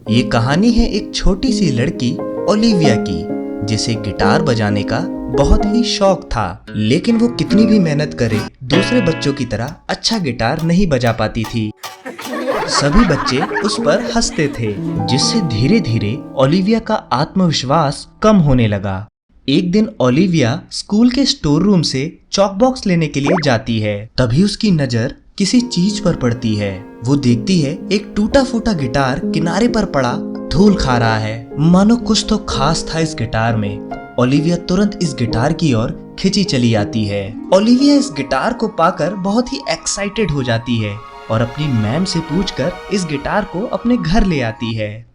ये कहानी है एक छोटी सी लड़की ओलिविया की, जिसे गिटार बजाने का बहुत ही शौक था। लेकिन वो कितनी भी मेहनत करे दूसरे बच्चों की तरह अच्छा गिटार नहीं बजा पाती थी। सभी बच्चे उस पर हंसते थे, जिससे धीरे धीरे ओलिविया का आत्मविश्वास कम होने लगा। एक दिन ओलिविया स्कूल के स्टोर रूम से चॉक बॉक्स लेने के लिए जाती है। तभी उसकी नजर किसी चीज पर पड़ती है। वो देखती है एक टूटा फूटा गिटार किनारे पर पड़ा धूल खा रहा है। मानो कुछ तो खास था इस गिटार में। ओलिविया तुरंत इस गिटार की ओर खिंची चली आती है। ओलिविया इस गिटार को पाकर बहुत ही एक्साइटेड हो जाती है और अपनी मैम से पूछकर इस गिटार को अपने घर ले आती है।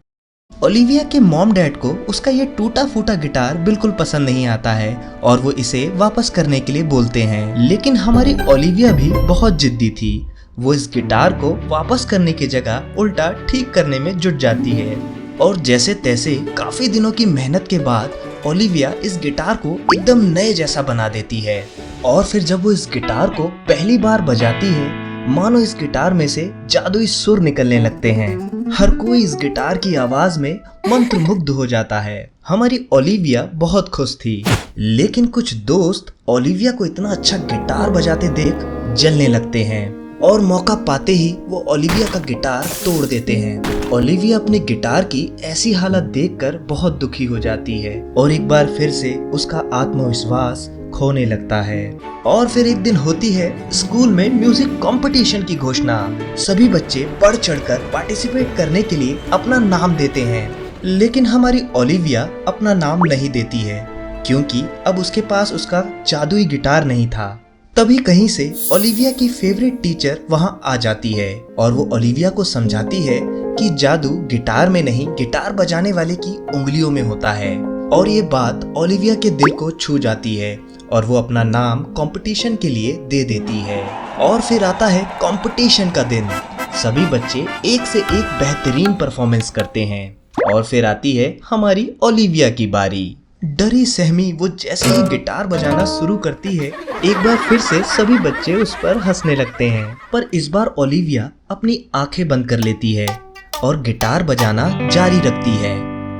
ओलिविया के मॉम डैड को उसका ये टूटा फूटा गिटार बिल्कुल पसंद नहीं आता है और वो इसे वापस करने के लिए बोलते हैं। लेकिन हमारी ओलिविया भी बहुत जिद्दी थी। वो इस गिटार को वापस करने की जगह उल्टा ठीक करने में जुट जाती है और जैसे तैसे काफी दिनों की मेहनत के बाद ओलिविया इस गिटार को एकदम नए जैसा बना देती है। और फिर जब वो इस गिटार को पहली बार बजाती है, मानो इस गिटार में से जादुई सुर निकलने लगते हैं। हर कोई इस गिटार की आवाज में मंत्रमुग्ध हो जाता है। हमारी ओलिविया बहुत खुश थी, लेकिन कुछ दोस्त ओलिविया को इतना अच्छा गिटार बजाते देख जलने लगते हैं और मौका पाते ही वो ओलिविया का गिटार तोड़ देते हैं। ओलिविया अपने गिटार की ऐसी हालत देखकर बहुत दुखी हो जाती है और एक बार फिर से उसका आत्मविश्वास खोने लगता है। और फिर एक दिन होती है स्कूल में म्यूजिक कंपटीशन की घोषणा। सभी बच्चे बढ़ चढ़कर पार्टिसिपेट करने के लिए अपना नाम देते हैं, लेकिन हमारी ओलिविया अपना नाम नहीं देती है क्योंकि अब उसके पास उसका जादुई गिटार नहीं था। तभी कहीं से ओलिविया की फेवरेट टीचर वहां आ जाती है और वो ओलिविया को समझाती है कि जादू गिटार में नहीं, गिटार बजाने वाले की उंगलियों में होता है। और ये बात ओलिविया के दिल को छू जाती है और वो अपना नाम कंपटीशन के लिए दे देती है। और फिर आता है कंपटीशन का दिन। सभी बच्चे एक से एक बेहतरीन परफॉर्मेंस करते हैं और फिर आती है हमारी ओलिविया की बारी। डरी सहमी वो जैसे ही गिटार बजाना शुरू करती है, एक बार फिर से सभी बच्चे उस पर हंसने लगते हैं। पर इस बार ओलिविया अपनी आंखें बंद कर लेती है और गिटार बजाना जारी रखती है।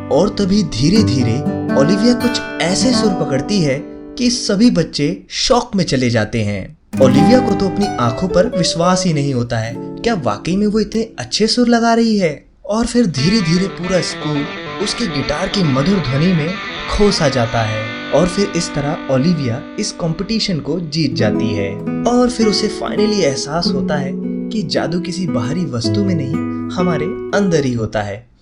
और तभी धीरे धीरे ओलिविया कुछ ऐसे सुर पकड़ती है कि सभी बच्चे शॉक में चले जाते हैं। ओलिविया को तो अपनी आंखों पर विश्वास ही नहीं होता है, क्या वाकई में वो इतने अच्छे सुर लगा रही है। और फिर धीरे धीरे पूरा स्कूल उसके गिटार की मधुर ध्वनि में खो सा जाता है और फिर इस तरह ओलिविया इस कंपटीशन को जीत जाती है। और फिर उसे फाइनली एहसास होता है कि जादू किसी बाहरी वस्तु में नहीं, हमारे अंदर ही होता है।